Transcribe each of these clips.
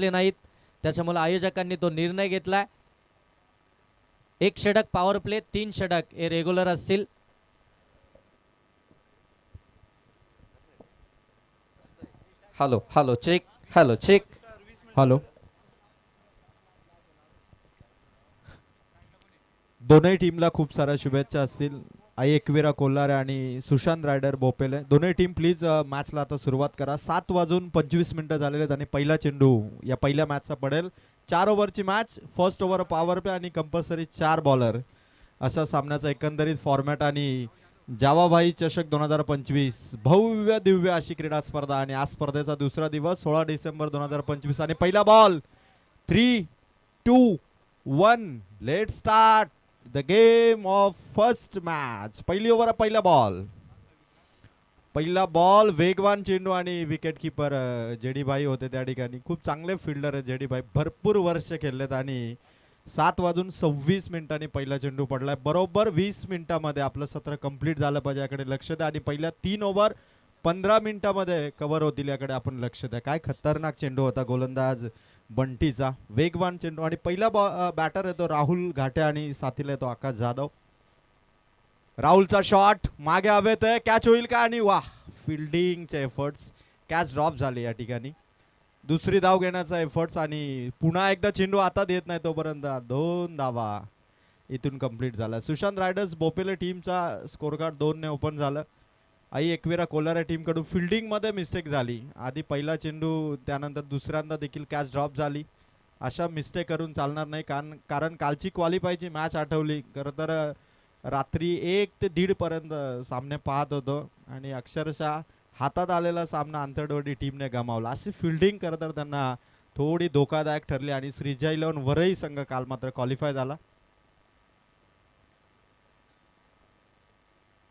नाहीत, त्याच्यामुळे आयोजकांनी तो निर्णय घेतलाय. 1 षटक पॉवर प्ले, 3 षटक हे रेग्युलर असतील. Hello hello check, hello check, hello. दोनही टीमला खूप साऱ्या शुभेच्छा असतील. आई एकविरा कोल्हारे आणि सुशांत रायडर बोपेले दोन्ही टीम प्लीज मॅचला आता सुरुवात करा. 7:25 झालेले आहेत आणि पहिला चेंडू या पहिल्या मॅचचा पडेल. 4 ओव्हरची match, first over power play आणि कंपल्सरी 4 बॉलर अशा सामन्याचा एकंदरीत फॉर्मॅट. आणि जावाभाई चषक 2025 भव्य दिव्य अशी क्रीडा स्पर्धा आणि आज स्पर्धेचा दुसरा दिवस 16 डिसेंबर 2025 आणि पहिला ball. 3, 2, 1 let start the game of first match. पहिली ओव्हर, पहिला बॉल. पहिला बॉल, वेगवान चेंडू आणि विकेट किपर जेडी भाई होते त्या ठिकाणी. खूप चांगले फिल्डर आहेत जेडी भाई, भरपूर वर्ष खेळलेत. आणि 7:26 पहिला चेंडू पडलाय. बरोबर 20 मिनिटामध्ये आपलं सत्र कंप्लीट झालं पाहिजे, याकडे लक्ष द्या. आणि पहिल्या 3 ओव्हर 15 मिनिटामध्ये कव्हर होतील याकडे आपण लक्ष द्या. काय खतरनाक चेंडू होता गोलंदाज बंटीचा, वेगवान चेंडू. आणि पहिला बॅटर येतो राहुल घाटे आणि साथीला येतो आकाश जाधव. राहुलचा शॉट मागे हवेत आहे, कॅच होईल का? आणि वाह, फिल्डिंगचे एफर्ट्स, कॅच ड्रॉप झाली या ठिकाणी. दुसरी धाव घेण्याचा एफर्ट्स आणि पुन्हा एकदा चेंडू आता देत नाही तोपर्यंत 2 धावा इथून कंप्लीट झाला. सुशांत रायडर्स बोपेले टीमचा स्कोर कार्ड 2 ने ओपन झालं. आई एकविरा कोल्हारे टीम कडून फिल्डिंग मध्ये मिस्टेक झाली. आधी पहिला चेंडू, त्यानंतर दुसऱ्यांदा देखील कॅच ड्रॉप झाली. अशा मिस्टेक करून चालणार नाही, कारण कालची क्वालिफायची मॅच आठवली खरं तर रात्री 1 ते 1:30 पर्यंत सामने पाहत होतो आणि अक्षरशः हातात आलेला सामना आंतरडोडी टीमने गमावला. अशी फिल्डिंग करत तर त्यांना थोडी धोकादायक ठरली आणि श्रीजा 11 वरही संघ काल मात्र क्वालिफाय झाला.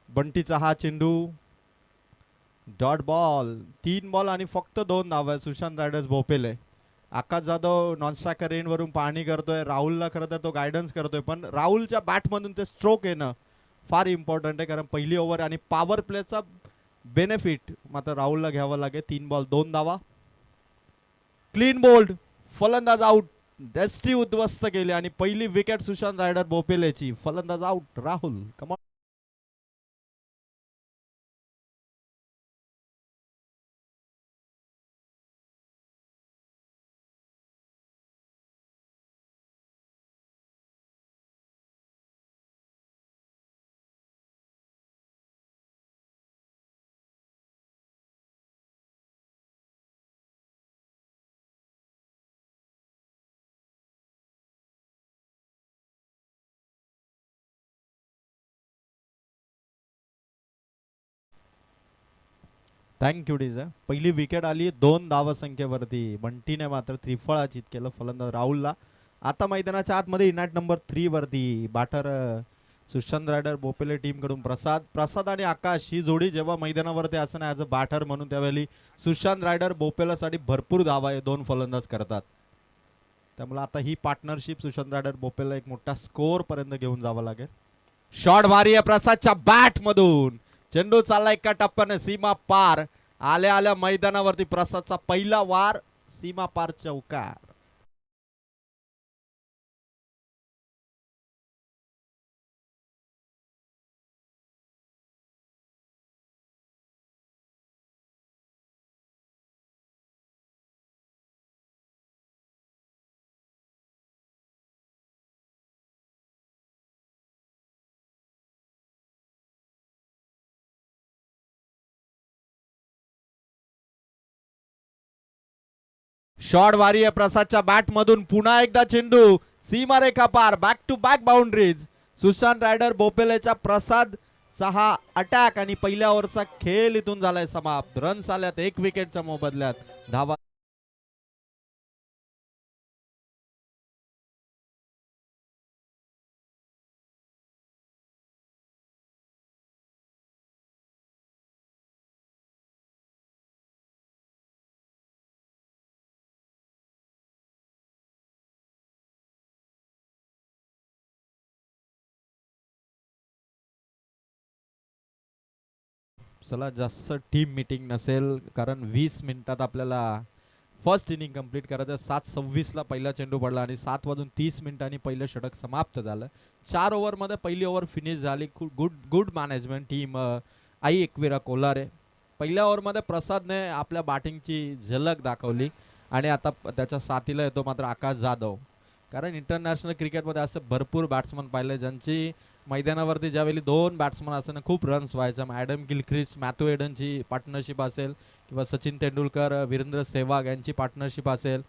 बंटीचा हा चेंडू डॉट बॉल. 3 बॉल आणि फक्त 2 धावा. सुशांत रायडर्स भोपेले. आकाश जाधव नॉनस्ट्रायकर रेन वरून पाहणी करतोय. राहुलला खरं तर तो गायडन्स करतोय, पण राहुलच्या बॅटमधून ते स्ट्रोक येणं फार इम्पॉर्टंट आहे, कारण पहिली ओव्हर आणि पॉवर प्लेचा बेनिफिट मात्र राहुलला घ्यावा लागेल. 3 बॉल 2 धावा. क्लीन बोल्ड, फलंदाज आउट. दस्ती उद्ध्वस्त केली आणि पहिली विकेट सुशांत रायडर भोपेलेची. फलंदाज आउट राहुल. कमॉन. थँक्यू डीजा. पहिली विकेट आली 2 धावसंख्येवरती. बंटीने मात्र त्रिफळाचित केलं फलंदाज राहुलला. आता मैदानाच्या आतमध्ये इनॅट नंबर 3 वरती बॅटर सुशांत रायडर बोपेले टीम कडून प्रसाद आणि आकाश ही जोडी जेव्हा मैदानावरती असं ॲज अ बॅटर म्हणून, त्यावेळी सुशांत रायडर बोपेलासाठी भरपूर धावा 2 फलंदाज करतात. त्यामुळे आता ही पार्टनरशिप सुशांत रायडर बोपेला एक मोठा स्कोर पर्यंत घेऊन जावं लागेल. शॉट भारी आहे प्रसादच्या बॅट मधून. चेंडू चालला एका टप्प्याने सीमा पार. आल्या आल्या मैदानावरती प्रसादचा पहिला वार, सीमा पार चौकार. शॉट भारी आहे प्रसादच्या बॅट मधून. पुन्हा एकदा चेंडू सीमारेखा पार. Back to back boundaries. Sushant रायडर बोपेलेच्या प्रसाद 6 अटॅक आणि पहिल्या ओव्हरचा खेळ इथून झालाय समाप्त. रन्स आल्यात 1 विकेटच्या मोबदल्यात. धावा चला, जास्त टीम मीटिंग नसेल, कारण 20 मिनिटात आपल्याला फर्स्ट इनिंग कंप्लीट करायचं. 7:26 ला पहिला चेंडू पडला आणि 7:30 पहिलं षटक समाप्त झालं. 4 ओव्हरमध्ये पहिली ओव्हर फिनिश झाली. गुड मॅनेजमेंट टीम आई एकविरा कोलारे. पहिल्या ओव्हरमध्ये प्रसादने आपल्या बॅटिंगची झलक दाखवली आणि आता त्याच्या साथीला येतो मात्र आकाश जाधव. कारण इंटरनॅशनल क्रिकेटमध्ये असं भरपूर बॅट्समन पाहिले ज्यांची मैदानावरती ज्यावेळी 2 बॅट्समन असताना खूप रन्स व्हायचा. ॲडम गिलख्रिस्ट मॅथ्यू एडनची पार्टनरशिप असेल किंवा सचिन तेंडुलकर वीरेंद्र सेहवाग यांची पार्टनरशिप असेल,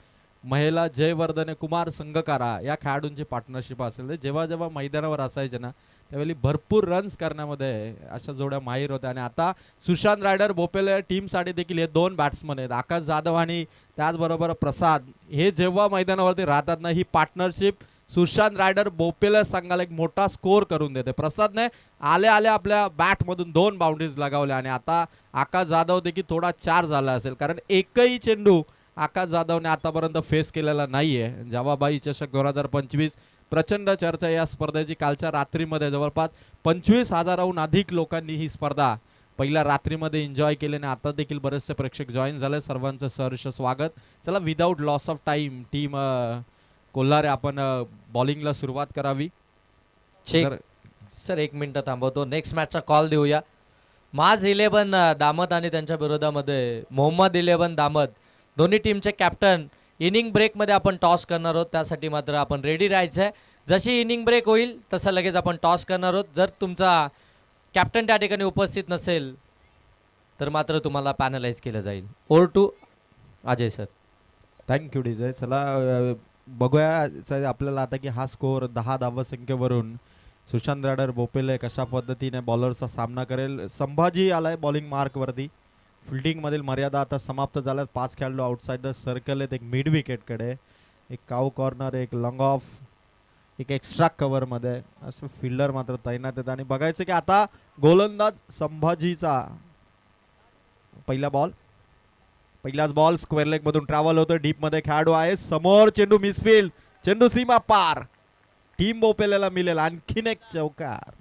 महिला जयवर्धने कुमार संगकारा या खेळाडूंची पार्टनरशिप असेल, जेव्हा जेव्हा मैदानावर असायचे ना त्यावेळी भरपूर रन्स करण्यामध्ये अशा जोड्या माहीर होत्या. आणि आता सुशांत रायडर बोपेले टीमसाठी देखील हे 2 बॅट्समन आहेत, आकाश जाधव आणि त्याचबरोबर प्रसाद. हे जेव्हा मैदानावरती राहतात ना ही पार्टनरशिप सुशांत रायडर बोपेले संघाला एक मोठा स्कोर करून देते. प्रसादने आले आले आपल्या बॅटमधून 2 बाउंड्रीज लगावल्या आणि आता आकाश जाधव देखील थोडा चार झाला असेल, कारण एकही चेंडू आकाश जाधवने आतापर्यंत फेस केलेला नाहीये. जवाबाई चषक 2025 प्रचंड चर्चा या स्पर्धेची. कालच्या रात्रीमध्ये जवळपास 25,000हून अधिक लोकांनी ही स्पर्धा पहिल्या रात्रीमध्ये एन्जॉय केल्याने आता देखील बरेचसे प्रेक्षक जॉईन झाले. सर्वांचं सहर्ष स्वागत. चला without loss of time team Kolhare आपण बॉलिंगला सुरुवात करावी. सर 1 मिनिट थांबवतो, नेक्स्ट मॅचचा कॉल देऊया. माज 11 दामद आणि त्यांच्या विरोधामध्ये मोहम्मद 11 दामद, दोन्ही टीमचे कॅप्टन. इनिंग ब्रेकमध्ये आपण टॉस करणार आहोत, त्यासाठी मात्र आपण रेडी राहायचं आहे. जशी इनिंग ब्रेक होईल तसं लगेच आपण टॉस करणार आहोत. जर तुमचा कॅप्टन त्या ठिकाणी उपस्थित नसेल तर मात्र तुम्हाला पॅनलाइज केलं जाईल. Over to Ajay sir. Thank you DJ. चला बघूया आपल्याला आता की हा स्कोर 10 धावसंख्येवरून सुशांत रायडर बोपेले कशा पद्धतीने बॉलरचा सामना करेल. संभाजी आलाय बॉलिंग मार्कवरती. फिल्डिंग मधील मर्यादा आता समाप्त झाल्यात. 5 खेळाडू आउटसाइड द सर्कल आहेत. एक मिड विकेटकडे, एक काव कॉर्नर, एक लॉंग ऑफ, एक एक्स्ट्रा कव्हर मध्ये असं फिल्डर मात्र तैनात आहेत. आणि बघायचं की आता गोलंदाज संभाजीचा पहिलाच बॉल स्क्वेअर लेग मधून ट्रॅव्हल होतो. डीप मध्ये खेळाडू आहे समोर, चेंडू मिसफील्ड, चेंडू सीमा पार. टीम बोपेलेला मिळेल आणखीन एक चौकार.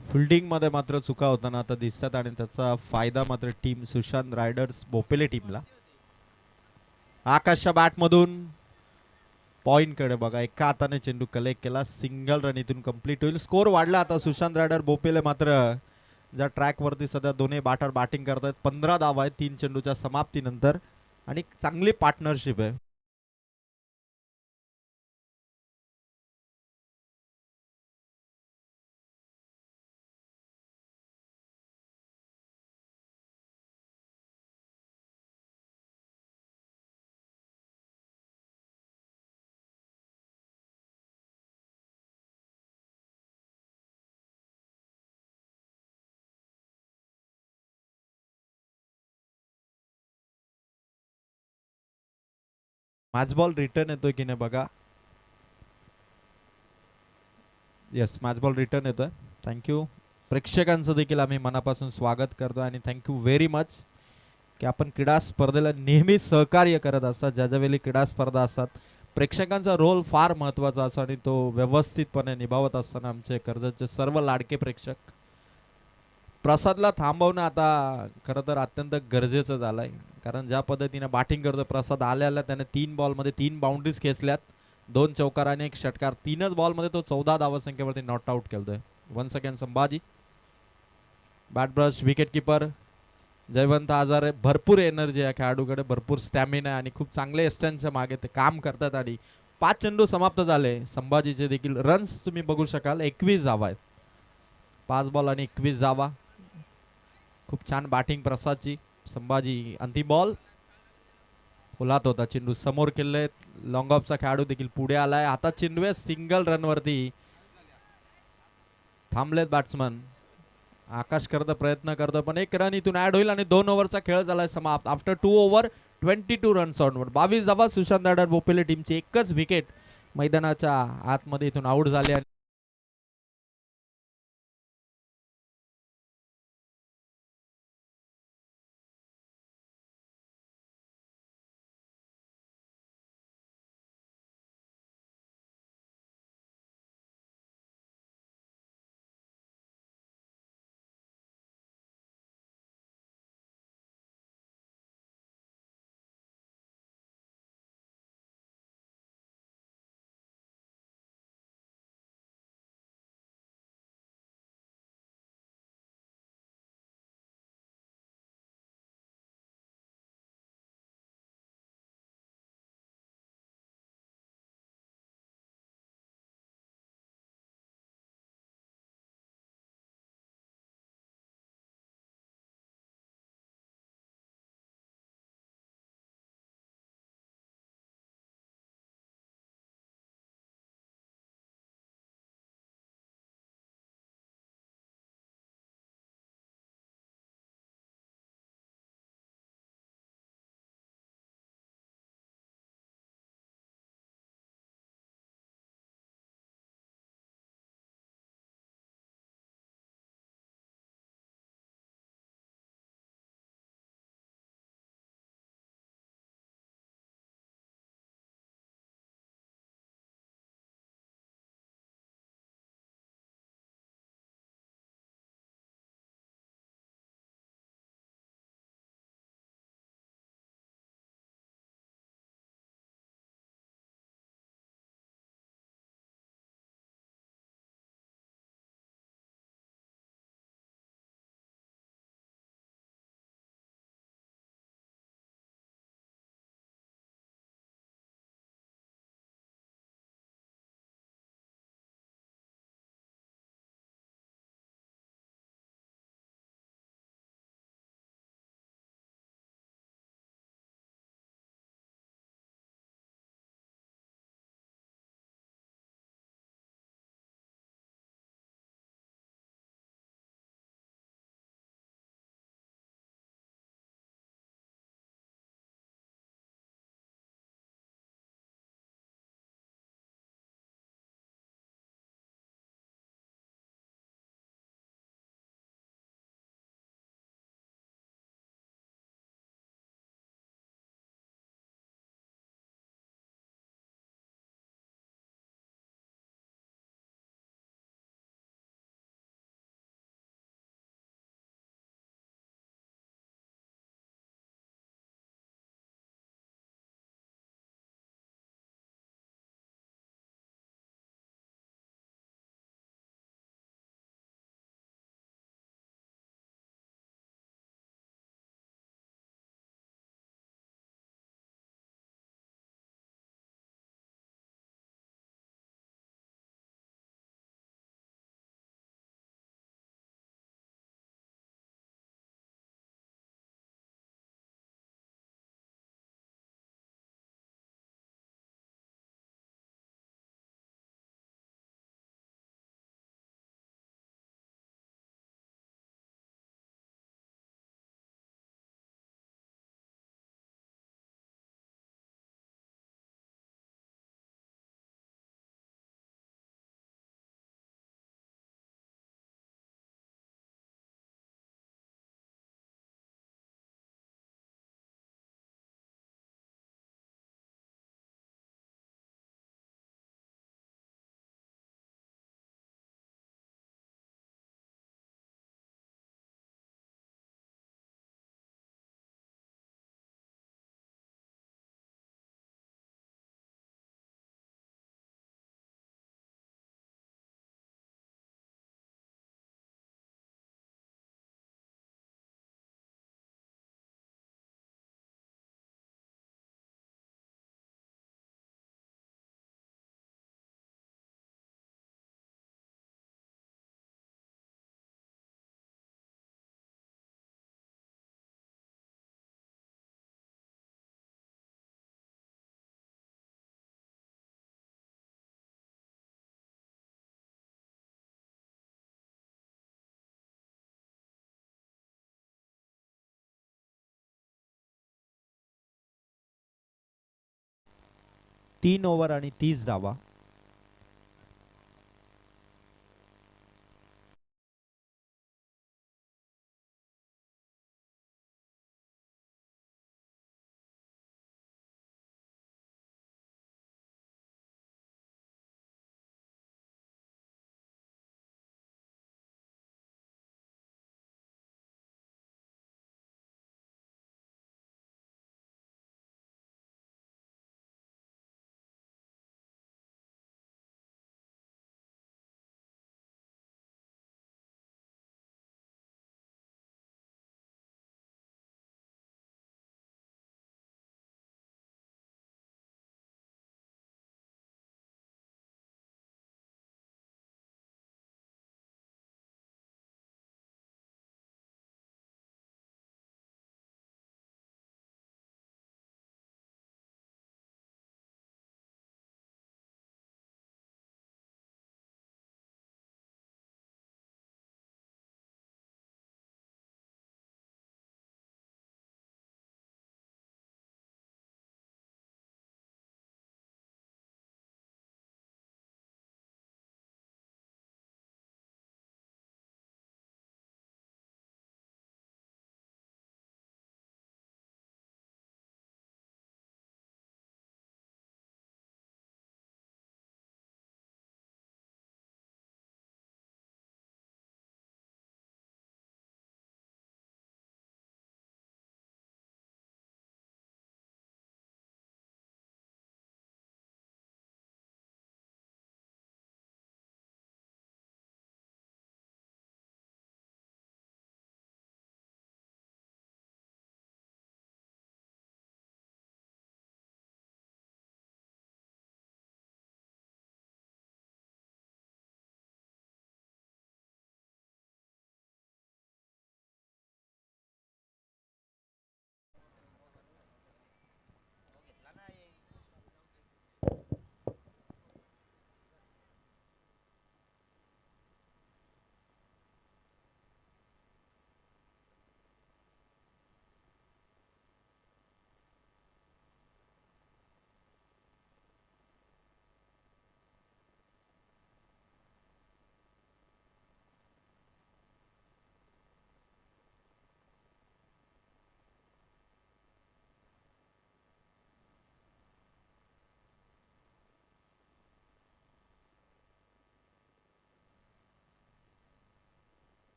फिल्डिंग मध्ये मात्र चुका होताना आता दिसतात आणि त्याचा फायदा मात्र टीम सुशांत रायडर्स बोपेले टीमला. आकाशच्या बॅट मधून पॉइंट कडे बघा, एका हाताने चेंडू कलेक्ट केला, सिंगल रन इथून कंप्लीट होईल. स्कोर वाढला आता. सुशांत रायडर बोपेले मात्र ज्या ट्रॅक वरती सध्या दोन्ही बॅटर बॅटिंग करतायत. 15 धावा आहेत 3 चेंडूच्या समाप्तीनंतर आणि चांगली पार्टनरशिप आहे. मॅच बॉल रिटर्न येतोय की नाही बघा. येस, मॅच बॉल रिटर्न येतोय. थँक्यू. प्रेक्षकांचं देखील आम्ही मनापासून स्वागत करतो आणि थँक्यू व्हेरी मच की आपण क्रीडा स्पर्धेला नेहमी सहकार्य करत असतात. ज्या ज्यावेळी क्रीडा स्पर्धा असतात प्रेक्षकांचा रोल फार महत्त्वाचा असतो आणि तो व्यवस्थितपणे निभावत असताना आमचे कर्जतचे सर्व लाडके प्रेक्षक. प्रसादला थांबवणं आता खरं तर अत्यंत गरजेचं झालंय, कारण ज्या पद्धतीने बॅटिंग करतो प्रसाद आल्या त्याने 3 बॉलमध्ये 3 बाउंड्रीज खेचल्यात, 2 चौकार आणि 1 षटकार. 3च बॉलमध्ये तो 14 धावसंख्येवरती नॉट आउट केलतोय. Once again Sambhaji. बॅट ब्रश विकेट किपर जयवंत आजारे. भरपूर एनर्जी आहे खेळाडूकडे, भरपूर स्टॅमिना आणि खूप चांगले एस्टनच्या मागे ते काम करतात. आणि 5 चेंडू समाप्त झाले. संभाजीचे देखील रन्स तुम्ही बघू शकाल, 21 धावा आहेत. 5 बॉल आणि 21 धावा. खूप छान बॅटिंग प्रसादची. संभाजी अंतिम बॉल फुलात होता, चेंडू समोर केले. लॉंग ऑफचा खेळाडू देखील पुढे आलाय. आता चेंडू सिंगल रन वरती थांबलेत बॅट्समन. आकाश करता प्रयत्न करतो पण 1 रन इथून ऍड होईल आणि 2 ओव्हरचा खेळ झालाय समाप्त. After 2 over 22 runs ऑनवर. 22 धावा. सुशांत रायडर बोपेले टीमची एकच विकेट मैदानाच्या आतमध्ये इथून आउट झाले. 3 ओव्हर आणि 30 धावा.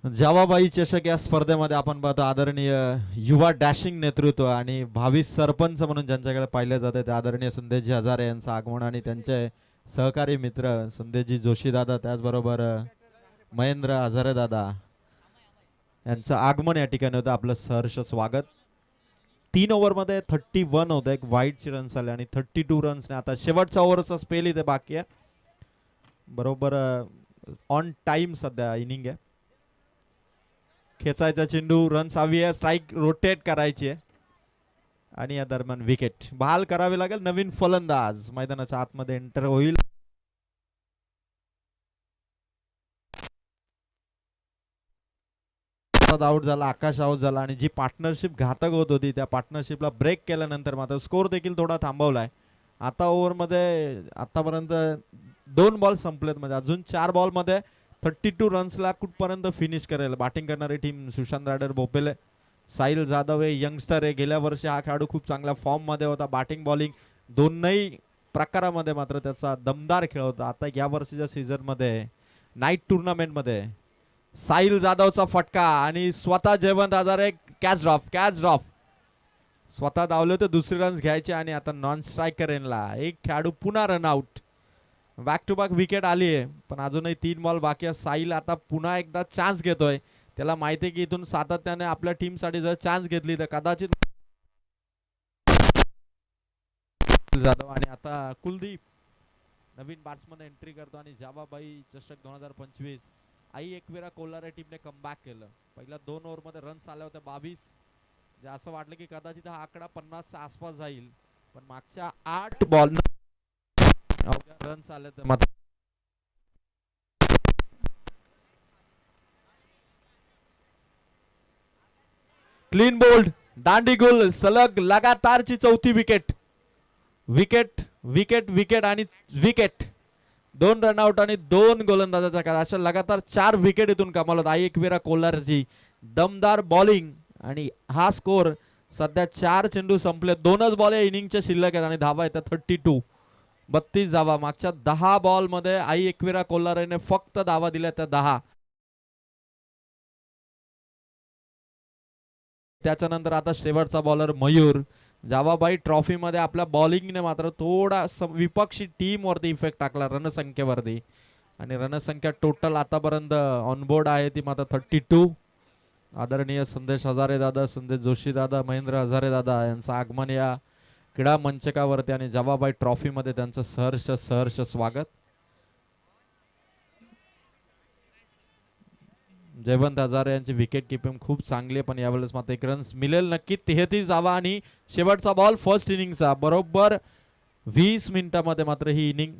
जावाबाई चषक या स्पर्धेमध्ये आपण पाहतो आदरणीय युवा डॅशिंग नेतृत्व आणि भावी सरपंच म्हणून ज्यांच्याकडे पाहिले जाते ते आदरणीय संदेशजी हजारे यांचं आगमन आणि त्यांचे सहकारी मित्र संदेशजी जोशी दादा, त्याचबरोबर महेंद्र हजारे दादा यांचं आगमन या ठिकाणी होतं. आपलं सहर्ष स्वागत. 3 ओव्हरमध्ये 31 होतं, एक वाईटची रन्स आले आणि 32 रन्सने आता शेवटचा ओव्हरचा स्पेल इथे बाकी आहे. बरोबर ऑन टाइम सध्या इनिंग आहे. खेचायचा चेंडू, रन्स हवी आहे, स्ट्राईक रोटेट करायची आहे आणि या दरम्यान विकेट बहाल करावी लागेल. नवीन फलंदाज मैदानाच्या आतमध्ये एंटर होईल. आउट झाला, आकाश आउट झाला आणि जी पार्टनरशिप घातक होत होती त्या पार्टनरशिपला ब्रेक केल्यानंतर मात्र स्कोर देखील थोडा थांबवलाय. आता ओव्हरमध्ये आतापर्यंत 2 बॉल संपलेत, म्हणजे अजून 4 बॉलमध्ये 32 रन्सला कुठपर्यंत फिनिश करेल बॅटिंग करणारी टीम. सुशांत रायडर भोपेले, साहिल जाधव हे यंगस्टर आहे. गेल्या वर्षी हा खेळाडू खूप चांगल्या फॉर्म मध्ये होता. बॅटिंग बॉलिंग दोन्ही प्रकारामध्ये मात्र त्याचा दमदार खेळ होता. आता या वर्षीच्या सीझन मध्ये नाईट टुर्नामेंट मध्ये साहिल जाधवचा फटका आणि स्वतः जयवंत हजारे कॅच ड्रॉप स्वतः धावले तर दुसरी रन्स घ्यायचे आणि आता नॉन स्ट्रायकरला एक खेळाडू पुन्हा run out. Back to back wicket आली आहे पण अजूनही 3 बॉल बाकी आहे. साहिल आता पुन्हा एकदा चान्स घेतोय. त्याला माहिती आहे की इथून सातत्याने आपल्या टीम साठी जर चान्स घेतली तर कदाचित जाधव. आणि आता कुलदीप नवीन बॅट्समन एंट्री करतो आणि जावाबाई चषक 2025 आई एकविरा कोल्हारे टीमने कमबॅक केलं. पहिल्या 2 ओव्हरमध्ये रन्स आल्या होत्या 22. असं वाटलं की कदाचित हा आकडा 50च्या आसपास जाईल, पण मागच्या 8 बॉल रन्स आले तर मात्र क्लीन बोल्ड दांडी गुल सलग लगातारची चौथी विकेट. विकेट विकेट विकेट आणि विकेट. 2 रनआउट आणि 2 गोलंदाजाचा काळ, अशा लगातार 4 विकेट इथून कमावल्यात आई एकविरा कोल्हारची. दमदार बॉलिंग आणि हा स्कोर. सध्या 4 चेंडू संपले, 2च बॉल या इनिंगच्या शिल्लक आहेत आणि धावा येतात 32. 32 धावा. मागच्या 10 बॉल मध्ये आई एकविरा कोल्हारेने फक्त धावा दिल्या त्या 10. त्याच्यानंतर आता शेवटचा बॉलर मयूर. जावाबाई ट्रॉफी मध्ये आपल्या बॉलिंगने मात्र थोडा विपक्षी टीम वरती इफेक्ट टाकला रणसंख्येवरती. आणि रणसंख्या टोटल आतापर्यंत ऑनबोर्ड आहे ती मात्र 32. आदरणीय संदेश हजारे दादा, संदेश जोशी दादा, महेंद्र हजारे दादा यांचं आगमन या क्रीडा मंचकावरती आणि जवाबाई ट्रॉफी मध्ये त्यांचं सहर्ष सहर्ष स्वागत. जयवंत हजारे यांची विकेट किपिंग खूप चांगली आहे, पण यावेळेस मात्र एक रन्स मिळेल नक्की. 33 धावा आणि शेवटचा बॉल फर्स्ट इनिंगचा. बरोबर 20 मिनिटांमध्ये मात्र ही इनिंग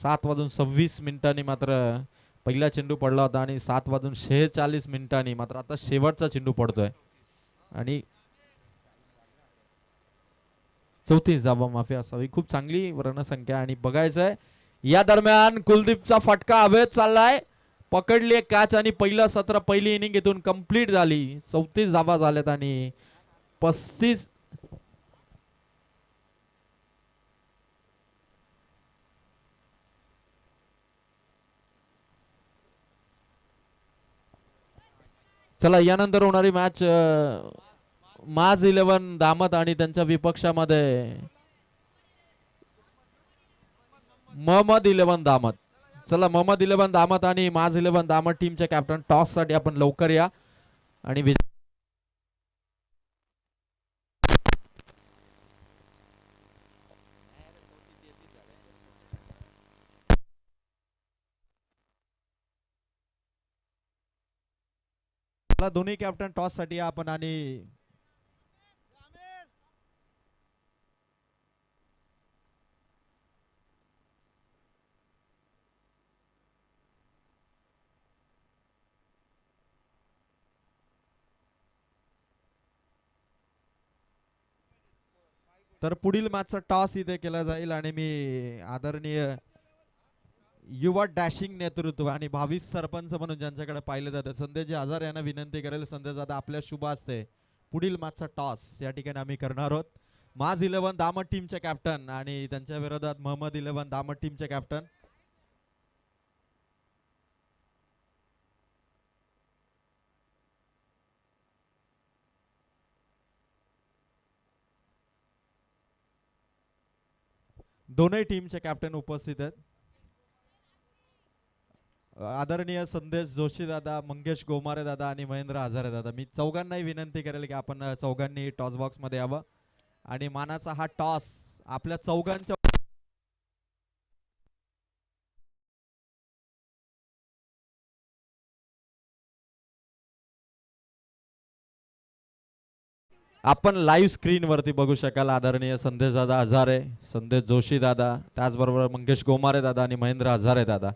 7:26 मात्र पहिला चेंडू पडला होता आणि 7:46 मात्र आता शेवटचा चेंडू पडतोय. आणि 34 धावा माफी असावी. खूप चांगली रणसंख्या आणि बघायचंय या दरम्यान कुलदीपचा फटका हवेत चाललाय. पकडली कॅच आणि पहिलं सत्र पहिली इनिंग इथून कंप्लीट झाली. 34 धावा झाल्यात आणि 35. चला यानंतर होणारी मॅच माज 11 दामत आणि त्यांच्या विपक्षामध्ये मोहम्मद 11 दामत. चला मोहम्मद 11 दामत आणि माज 11 दामत टीमचे कॅप्टन टॉस साठी आपण लवकर या. आणि दोन्ही कॅप्टन टॉस साठी या आपण. आणि तर पुढील मॅचचा टॉस इथे केला जाईल आणि मी आदरणीय युवा डॅशिंग नेतृत्व आणि भावी सरपंच म्हणून ज्यांच्याकडे पाहिलं जातं संदेश हजार यांना विनंती करेल. संदेश दादा आपल्या शुभ असते पुढील मॅचचा टॉस या ठिकाणी आम्ही करणार आहोत. माज 11 दामट टीमचे कॅप्टन आणि त्यांच्या विरोधात मोहम्मद 11 दामट टीमचे कॅप्टन. दोनही टीमचे कॅप्टन उपस्थित आहेत. आदरणीय संदेश जोशी दादा, मंगेश गोमारे दादा आणि महेंद्र हजारे दादा, मी चौघांनाही विनंती करेल की आपण चौघांनी टॉस बॉक्स मध्ये यावं आणि मानाचा हा टॉस आपल्या चौघांच्या आपण लाईव्ह स्क्रीन वरती बघू शकाल. आदरणीय संदेश दादा हजारे, संदेश जोशी दादा, त्याचबरोबर मंगेश गोमारे दादा आणि महेंद्र हजारे दादा,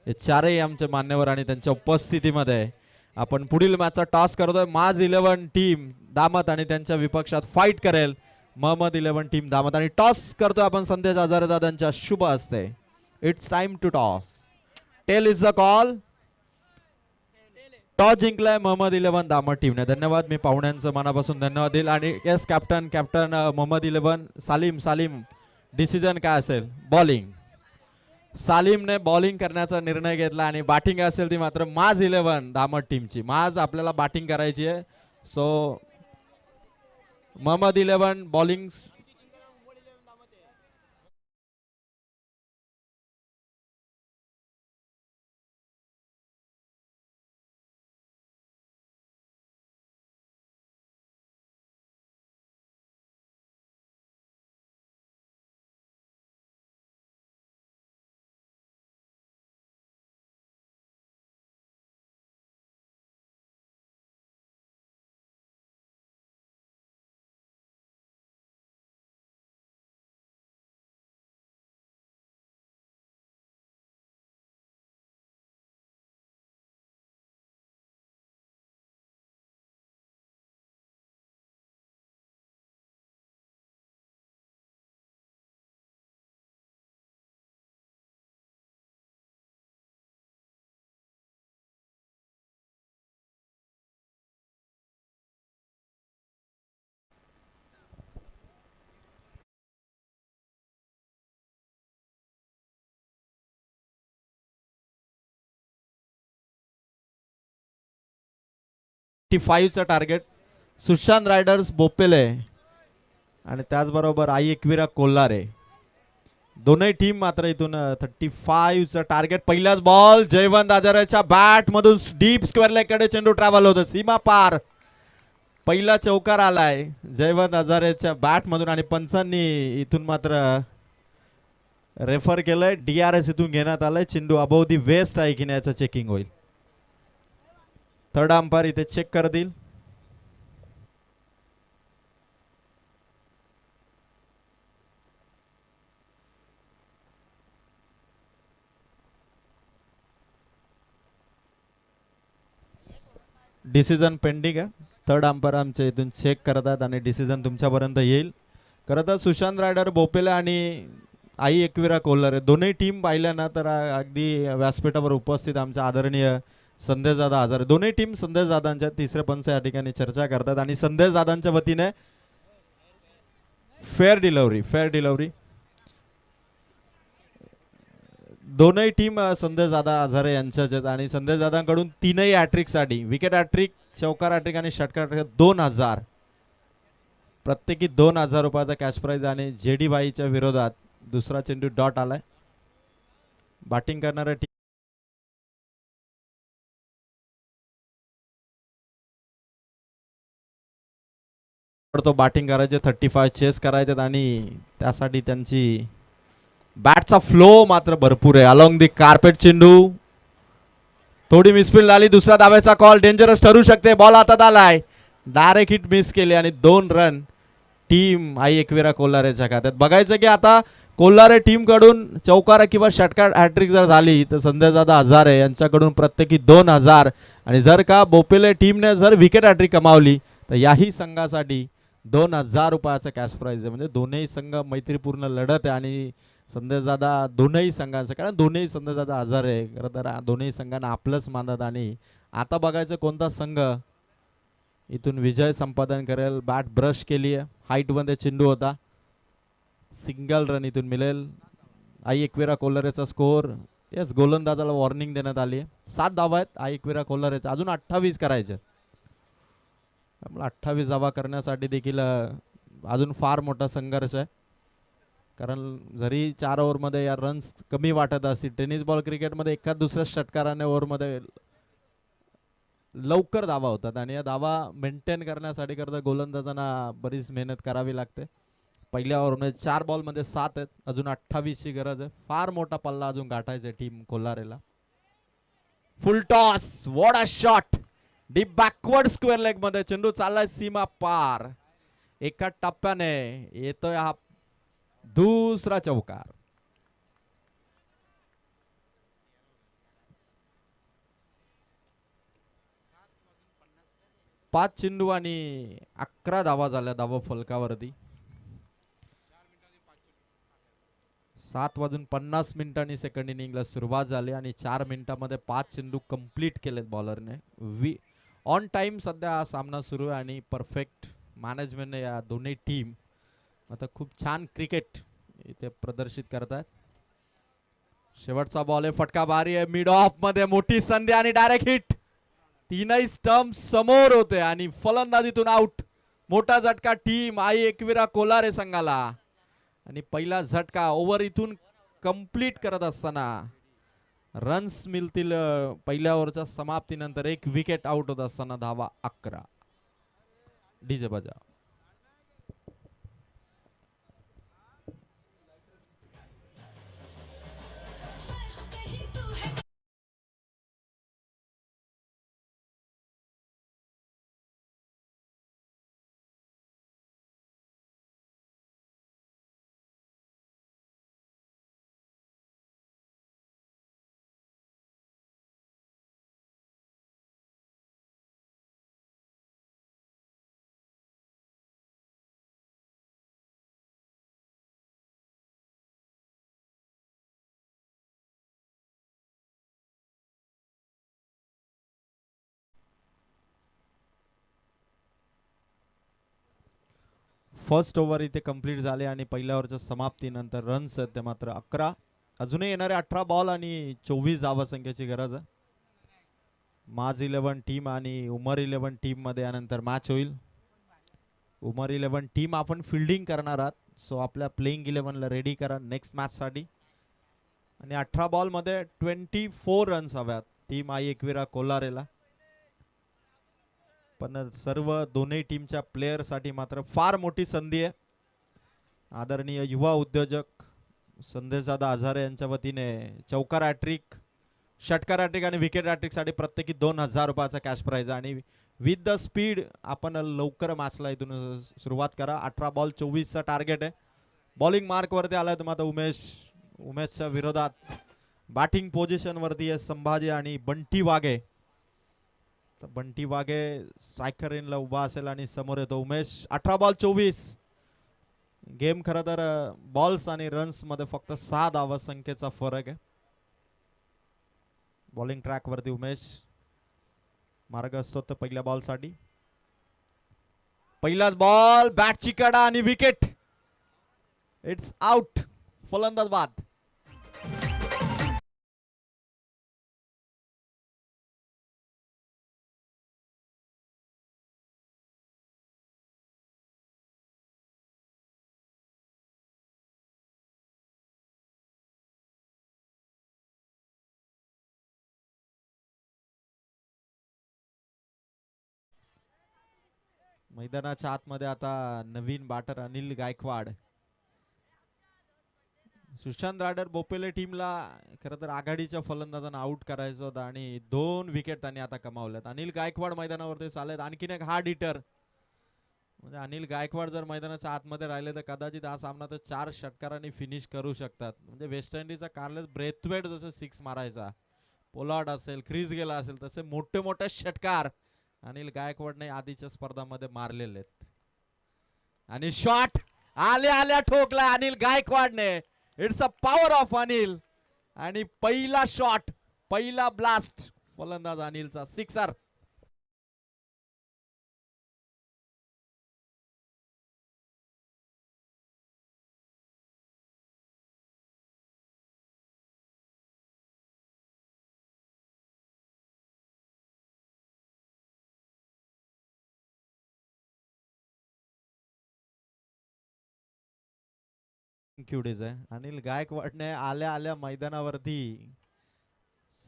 हे चारही आमचे मान्यवर आणि त्यांच्या उपस्थितीमध्ये आपण पुढील मॅचचा टॉस करतोय. माज 11 टीम दामत आणि त्यांच्या विपक्षात फाईट करेल मोहम्मद 11 टीम दामत. आणि टॉस करतोय आपण संदेश हजारे दादांच्या शुभ हस्ते. It's time to toss. Tail is the call. Toss जिंकलाय मोहम्मद 11 दामट टीमने. धन्यवाद. मी पाहुण्यांचं मनापासून धन्यवाद देईल. आणि yes captain Mohammed 11 Salim decision काय असेल? बॉलिंग. सालिमने बॉलिंग करण्याचा निर्णय घेतला आणि बॅटिंग असेल ती मात्र माज 11 दामट टीमची. माज आपल्याला बॅटिंग करायची आहे. सो मोहम्मद 11 बॉलिंग 85चं टार्गेट सुशांत रायडर्स बोपेले आणि त्याचबरोबर आई एकविरा कोल्हारे दोनही टीम मात्र इथून 35चं टार्गेट. पहिलाच बॉल जयवंत आजाराच्या बॅट मधून डीप स्क्वेअर लेगकडे चेंडू ट्रॅव्हल होतं, सीमा पार. पहिला चौकार आलाय जयवंत हजारेच्या बॅट मधून आणि पंचांनी इथून मात्र रेफर केलंय. DRS इथून घेण्यात आलाय. चेंडू अबोव दी वेस्ट आहे की नाही याचं चेकिंग होईल. थर्ड अंपायर इथे चेक करतील. डिसिजन पेंडिंग आहे. थर्ड अंपायर आमच्या इथून चेक करतात आणि डिसिजन तुमच्यापर्यंत येईल. खरं तर सुशांत रायडर बोपेले आणि आई एकविरा कोल्हारे दोन्ही टीम पाहिल्या ना तर अगदी व्यासपीठावर उपस्थित आमच्या आदरणीय संदेश दादा हजारे दोन्ही टीम संदेश दादांच्या तिसरे पंच या ठिकाणी चर्चा करतात आणि संदेश दादांच्या वतीने फेअर डिलिव्हरी दोनही टीम संदेश दादा हजारे यांच्याच आहेत आणि संदेश दादांकडून तीनही हॅट्रिकसाठी विकेट हॅट्रिक, चौकार हॅट्रिक आणि षटकार हॅट्रिक 2000 प्रत्येकी 2000 रुपयाचा कॅश प्राइज आणि JD भाईच्या विरोधात दुसरा चेंडू डॉट आलाय. बॅटिंग करणाऱ्या टीम तो बॅटिंग करायचे 35 चेस करायचे आणि त्यासाठी त्यांची बॅटचा फ्लो मात्र भरपूर आहे. अलॉंग दी कार्पेट चेंडू थोडी मिसफील्ड आली. दुसरा धावेचा कॉल डेंजरस ठरू शकते. बॉल हातात आलाय. डायरेक्ट हिट मिस केली आणि 2 रन टीम आई एकविरा कोल्हारेच्या खात्यात. बघायचं की आता कोल्हारे टीम कडून चौकार किंवा षटकार हॅट्रिक जर झाली तर संदेश दादा हजारे यांच्याकडून प्रत्येकी 2000 आणि जर का बोपेले टीमने जर विकेट हॅट्रिक कमावली तर याही संघासाठी 2000 रुपयाचा कॅश प्राइज आहे. म्हणजे दोन्ही संघ मैत्रीपूर्ण लढत आहे आणि संदेश दादा दोनही संघांचं कारण दोन्ही संदेश दादा हजारे खरं तर दोन्ही संघांना आपलंच मानतात आणि आता बघायचं कोणता संघ इथून विजय संपादन करेल. बॅट ब्रश केली आहे. हाईटमध्ये चेंडू होता. सिंगल रन इथून मिळेल. आई एकविरा कोल्हारेचा स्कोअर येस गोलंदाजाला वॉर्निंग देण्यात आली आहे. 7 धावा आहेत आई एकविरा कोल्हारेचा. अजून 28 करायचे. त्यामुळे 28 धावा करण्यासाठी देखील अजून फार मोठा संघर्ष आहे. कारण जरी 4 ओव्हरमध्ये या रन्स कमी वाटत असतील टेनिस बॉल क्रिकेटमध्ये एका दुसऱ्या षटकाराने ओव्हरमध्ये लवकर धावा होतात आणि या धावा मेंटेन करण्यासाठी करता गोलंदाजांना बरीच मेहनत करावी लागते. पहिल्या ओव्हरमध्ये 4 बॉलमध्ये 7 आहेत. अजून 28 ची गरज आहे. फार मोठा पल्ला अजून गाठायचा टीम कोल्हारेला. Full toss what a shot deep backward square leg मध्ये चेंडू चाललाय सीमा पार. एका टप्प्याने येतोय हा दुसरा चौकार. पाच चेंडू आणि 11 धावा झाल्या धावा फलकावरती. 7:50 मिनिटांनी सेकंड इनिंगला सुरुवात झाली आणि 4 मिनिटांमध्ये 5 चेंडू कंप्लीट केलेत बॉलरने. ऑन टाइम सध्या हा सामना सुरू आहे आणि परफेक्ट मॅनेजमेंटने या दोन्ही टीम आता खूप छान क्रिकेट इथे प्रदर्शित करतात. शेवटचा बॉल आहे. फटका भारी आहे. मिड ऑफ मध्ये मोठी संधी आणि डायरेक्ट हिट. तीनही स्टंप समोर होते आणि फलंदाजीतून आउट. मोठा झटका टीम आई एकविरा कोल्हारे संघाला आणि पहिला झटका ओव्हर इथून कंप्लीट करत असताना रन्स मिळतील. पहिल्या ओव्हरच्या समाप्तीनंतर एक विकेट आउट होत असताना धावा 11. डीजे बजा. फर्स्ट ओव्हर इथे कंप्लीट झाले आणि पहिल्या ओव्हरच्या समाप्तीनंतर रन्स आहेत ते मात्र 11. अजूनही येणारे 18 बॉल आणि 24 धावा संख्येची गरज आहे. माज 11 टीम आणि उमर 11 टीम मध्ये यानंतर मॅच होईल. उमर 11 टीम आपण फिल्डिंग करणार आहात, सो आपल्या प्लेइंग 11 ला रेडी करा नेक्स्ट मॅच साठी. आणि 18 बॉल मध्ये 24 रन्स हव्यात टीम आई एकविरा कोलारेला. पण सर्व दोन्ही टीमच्या प्लेयर साठी मात्र फार मोठी संधी आहे. आदरणीय युवा उद्योजक संदेशदादा हजारे यांच्या वतीने चौकार हॅट्रिक, षटकार हॅट्रिक आणि विकेट हॅट्रिक साठी प्रत्येकी 2000 रुपयाचा कॅश प्राइज. आणि विथ द स्पीड आपण लवकर मॅचला इथून सुरुवात करा. 18 बॉल 24 चा टार्गेट आहे. बॉलिंग मार्क वरती आलाय तुम्हाला उमेशच्या विरोधात बॅटिंग पोझिशन वरती आहे संभाजी आणि बंटी वाघे. तर बंटी वाघे स्ट्रायकर इनला उभा असेल आणि समोर येतो उमेश. 18 बॉल 24. गेम खरं तर बॉल्स आणि रन्स मध्ये फक्त 6 धावा संख्येचा फरक आहे. बॉलिंग ट्रॅक वरती उमेश मार्ग असतो तर पहिल्या बॉल साठी. पहिलाच बॉल बॅटची कडा आणि विकेट. It's out. फलंदाज बाद. मैदानाच्या आतमध्ये आता नवीन बॅटर अनिल गायकवाड. सुशांत रायडर बोपेले टीमला खरं तर आघाडीच्या फलंदाजांना आउट करायचं होतं आणि 2 विकेट त्यांनी आता कमावल्यात. अनिल गायकवाड मैदानावरती चाललेत. आणखीन एक हार्ड हिटर म्हणजे अनिल गायकवाड जर मैदानाच्या आतमध्ये राहिले तर कदाचित हा सामना तर 4 षटकारांनी फिनिश करू शकतात. म्हणजे वेस्ट इंडिजचा कार्लेस ब्रेथवेट जसं 6 मारायचा, पोलार्ड असेल, क्रिस गेला असेल, तसे मोठे मोठे षटकार अनिल गायकवाडने आधीच्या स्पर्धामध्ये मारलेले आहेत. आणि शॉट आल्या आल्या ठोकला अनिल गायकवाडने. It's a power of Anil. आणि पहिला शॉट, पहिला ब्लास्ट फलंदाज अनिलचा सिक्सर. क्युडीज आहे. अनिल गायकवाडने आल्या आल्या मैदानावरती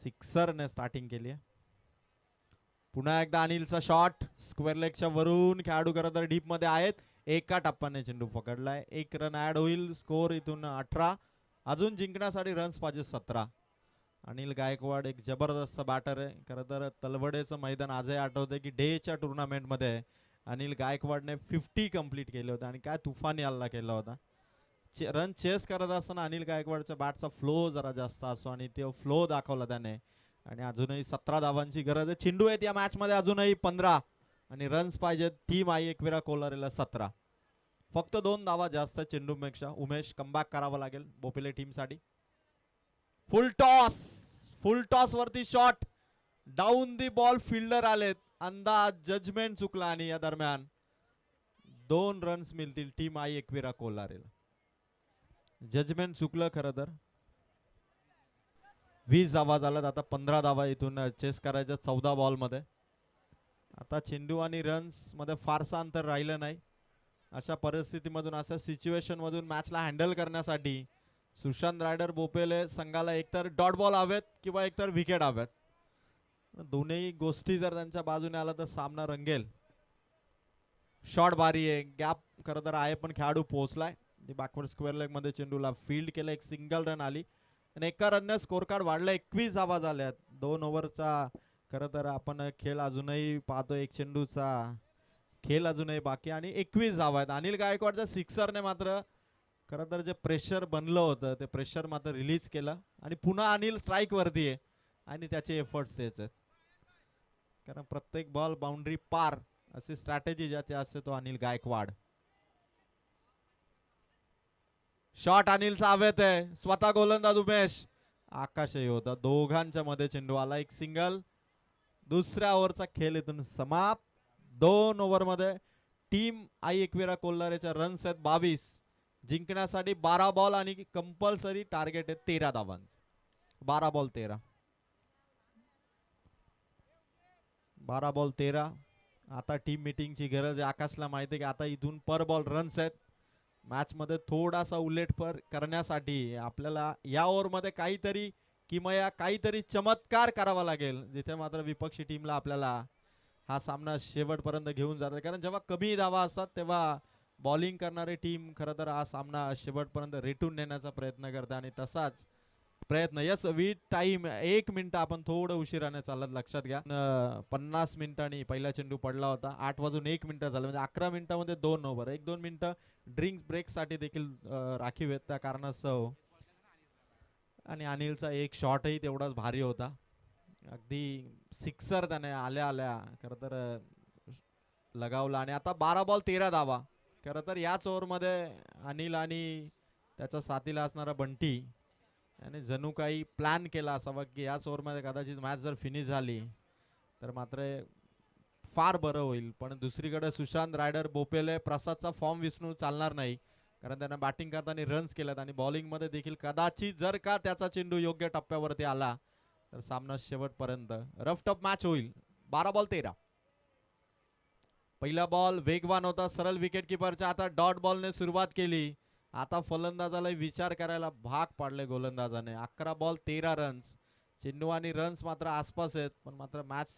सिक्सरने स्टार्टिंग केली आहे. पुन्हा एकदा अनिलचा शॉट स्क्वेअर लेगच्या वरून. खेळाडू खरं तर डीप मध्ये आहेत. एका टप्प्याने चेंडू पकडलाय. 1 रन ऍड होईल. स्कोर इथून 18. अजून जिंकण्यासाठी रन्स पाहिजे 17. अनिल गायकवाड एक जबरदस्त बॅटर आहे. खरं तर तलवडेचं मैदान आजही आठवते की डेच्या टुर्नामेंटमध्ये अनिल गायकवाडने 50 कंप्लीट केले होते आणि काय तुफानी हल्ला केला होता. रन चेस करत असताना अनिल गायकवाडच्या बॅटचा फ्लो जरा जास्त असतो आणि तो फ्लो दाखवला त्याने. आणि अजूनही 17 धावांची गरज आहे. चेंडू आहेत या मॅच मध्ये अजूनही 15 आणि रन्स पाहिजेत टीम आई एकविरा कोलारेला 17. फक्त 2 धावा जास्त चेंडूपेक्षा. उमेश कमबॅक करावा लागेल बोपेले टीम साठी. फुल टॉस वरती shot down the ball. Fielder आलेत. अंदाज जजमेंट चुकला आणि या दरम्यान 2 रन्स मिळतील टीम आई एकविरा कोलारेला. जजमेंट चुकलं खरं तर. 20 धावा झाल्यात. आता 15 धावा इथून चेस करायच्या 14 बॉल मध्ये. आता चेंडू आणि रन्स मध्ये फारसा अंतर राहिलं नाही. अशा परिस्थितीमधून, अशा सिच्युएशन मधून मॅचला हँडल करण्यासाठी सुशांत रायडर बोपेले संघाला एकतर डॉट बॉल हवेत किंवा एकतर विकेट हवेत. दोन्ही गोष्टी जर त्यांच्या बाजूने आला तर सामना रंगेल. शॉट बारी आहे. गॅप खरं तर आहे पण खेळाडू पोहोचलाय. बॅकवर्ड स्क्वेअर लेग मध्ये चेंडूला फील्ड केलं. एक सिंगल रन आली आणि एका रनने स्कोर कार्ड वाढला. 21 धावा झाल्यात. 2 ओव्हरचा खरं तर आपण खेळ अजूनही पाहतो. एक चेंडूचा खेळ अजूनही बाकी आणि 21 धावा आहेत. अनिल गायकवाडच्या सिक्सरने मात्र खरं तर जे प्रेशर बनलं होतं ते प्रेशर मात्र रिलीज केलं. आणि पुन्हा अनिल स्ट्राईक वरती आहे आणि त्याचे एफर्ट्स तेच आहेत. कारण प्रत्येक बॉल बाउंड्री पार अशी स्ट्रॅटेजी ज्याची असते तो अनिल गायकवाड. शॉट अनिलचा हवेत आहे. स्वतः गोलंदाज उमेश. आकाशही होता. दोघांच्या मध्ये चेंडू आला. एक सिंगल. दुसऱ्या ओव्हरचा खेळ इथून समाप्त. 2 ओव्हर मध्ये टीम आई एकविरा कोल्हारेच्या रन्स आहेत 22. जिंकण्यासाठी 12 बॉल आणि कंपल्सरी टार्गेट आहे 13 धावांचं. 12 बॉल 13. 12 बॉल 13. आता टीम मीटिंगची गरज आहे. आकाशला माहिती आहे की आता इथून पर बॉल रन्स आहेत. मॅच मध्ये थोडासा उलटफर करण्यासाठी आपल्याला या ओव्हरमध्ये काहीतरी किमया काहीतरी चमत्कार करावा लागेल, जिथे मात्र विपक्षी टीमला आपल्याला हा सामना शेवटपर्यंत घेऊन जातात. कारण जेव्हा कमी धावा असतात तेव्हा बॉलिंग करणारी टीम खरं तर हा सामना शेवटपर्यंत रेटून नेण्याचा प्रयत्न करते आणि तसाच प्रयत्न यस विथ टाइम 1 मिनिट आपण थोडं उशिराने चालत लक्षात घ्या. 50 मिनिटांनी पहिला चेंडू पडला होता. 8 वाजून 1 मिनिट झालं म्हणजे 11 मिनिटामध्ये 2 ओव्हर. 1-2 मिनिटं ड्रिंक्स ब्रेक साठी देखील राखीव आहेत त्या कारणास्तव. आणि अनिलचा एक शॉटही तेवढाच भारी होता. अगदी सिक्सर त्याने आल्या आल्या खरं तर लगावला. आणि आता 12 बॉल 13 धावा. खरं तर याच ओव्हरमध्ये अनिल आणि त्याच्या साथीला असणारा बंटी आणि जणू काही प्लॅन केला असावा की याच ओव्हरमध्ये कदाचित मॅच जर फिनिश झाली तर मात्र फार बरं होईल. पण दुसरीकडे सुशांत रायडर बोपेले प्रसादचा फॉर्म विसरून चालणार नाही, कारण त्यांना बॅटिंग करताना रन्स केल्यात आणि बॉलिंग मध्ये देखील कदाचित जर का त्याचा चेंडू योग्य टप्प्यावरती आला तर सामना शेवटपर्यंत रफ टफ मॅच होईल. 12 बॉल 13. पहिला बॉल वेगवान होता, सरळ विकेट किपरच्या आता डॉट बॉलने सुरुवात केली. आता फलंदाजाला विचार करायला भाग पाडले गोलंदाजाने. 11 बॉल 13 रन्स. चेंडू आणि रन्स मात्र आसपास आहेत, पण मात्र मॅच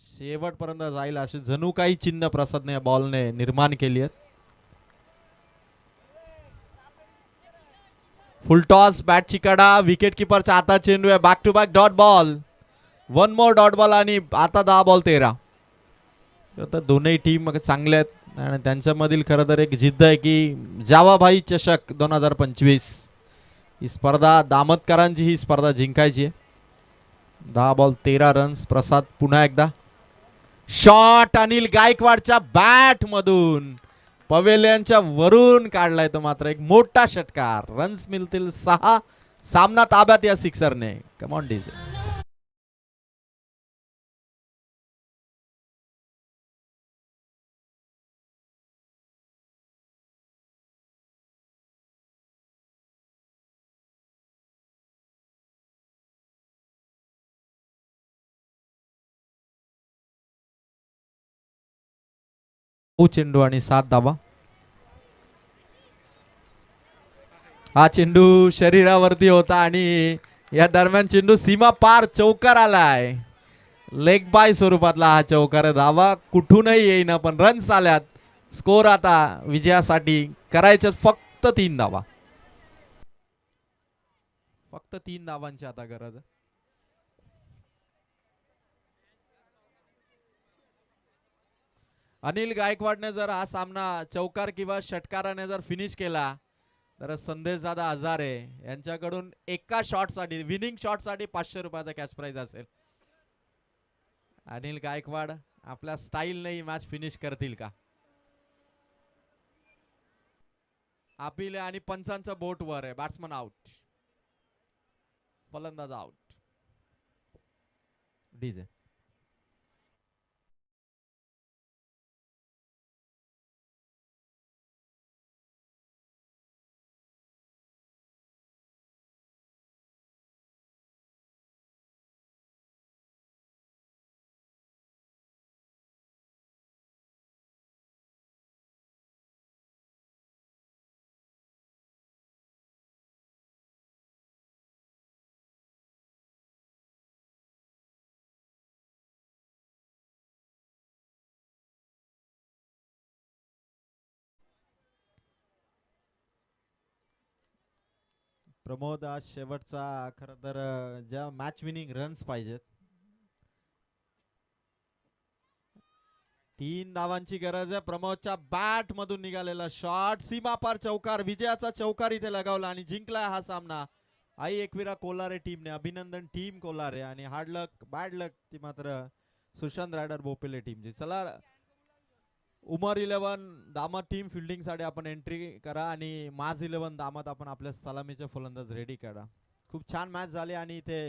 शेवटपर्यंत जाईल अशी जणू काही चिन्ह प्रसादने या बॉलने निर्माण केली आहेत. फुल टॉस बॅटची कडा, विकेट किपरचा आता चेंडू आहे. Back to back dot ball. 1 more dot ball आणि आता 10 बॉल 13. तर दोनही टीम चांगल्या आहेत आणि त्यांच्यामधील खरं तर एक जिद्द आहे की जावाभाई चषक 2025 ही स्पर्धा दामतकरांची ही स्पर्धा जिंकायची आहे. 10 बॉल 13 रन्स. प्रसाद पुन्हा एकदा शॉट अनिल गायकवाडच्या बॅट मधून पवेलियनच्या वरून काढलाय तो मात्र एक मोठा षटकार. रन्स मिळतील 6. सामना ताब्यात या सिक्सरने. Come on DJ. चेंडू आणि 7 धावा. हा चेंडू शरीरावरती होता आणि या दरम्यान चेंडू सीमा पार चौकार आलाय. लेग बाय स्वरूपातला हा चौकार. धावा कुठूनही येईना पण रन्स आल्यात. स्कोर आता विजयासाठी करायचे फक्त 3 धावा. फक्त 3 धावांची आता गरज आहे. अनिल गायकवाडने जर हा सामना चौकार किंवा षटकाराने जर फिनिश केला तर संदेश दादा हजारे यांच्याकडून एका शॉट साठी विनिंग शॉट साठी 500 रुपयाचा कॅश प्राइज असेल. अनिल गायकवाड आपल्या स्टाईलने ही मॅच फिनिश करतील का? अपील आणि पंचांचा बोट वर आहे. Batsman out. फलंदाज आउट. डीजे. प्रमोद आज शेवटचा खरं तर ज्या मॅच विनिंग रन्स पाहिजेत 3 धावांची गरज आहे. प्रमोदच्या बॅट मधून निघालेला शॉट सीमापार चौकार. विजयाचा चौकार इथे लगावला आणि जिंकला हा सामना आई एकविरा कोलारे टीमने. अभिनंदन टीम कोलारे. आणि हार्ड लक बॅड लक ती मात्र सुशांत रायडर बोपेले टीमची. चला उमर 11 दामत टीम फिल्डिंग साठी आपण एंट्री करा आणि माज 11 दामत आपण आपल्या सलामीचे फलंदाज रेडी करा. खूप छान मॅच झाली आणि इथे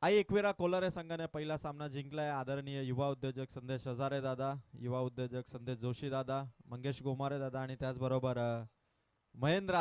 आई एकविरा कोलारे संघाने पहिला सामना जिंकलाय. आदरणीय युवा उद्योजक संदेश हजारे दादा, युवा उद्योजक संदेश जोशी दादा, मंगेश गोमारे दादा आणि त्याचबरोबर महेंद्र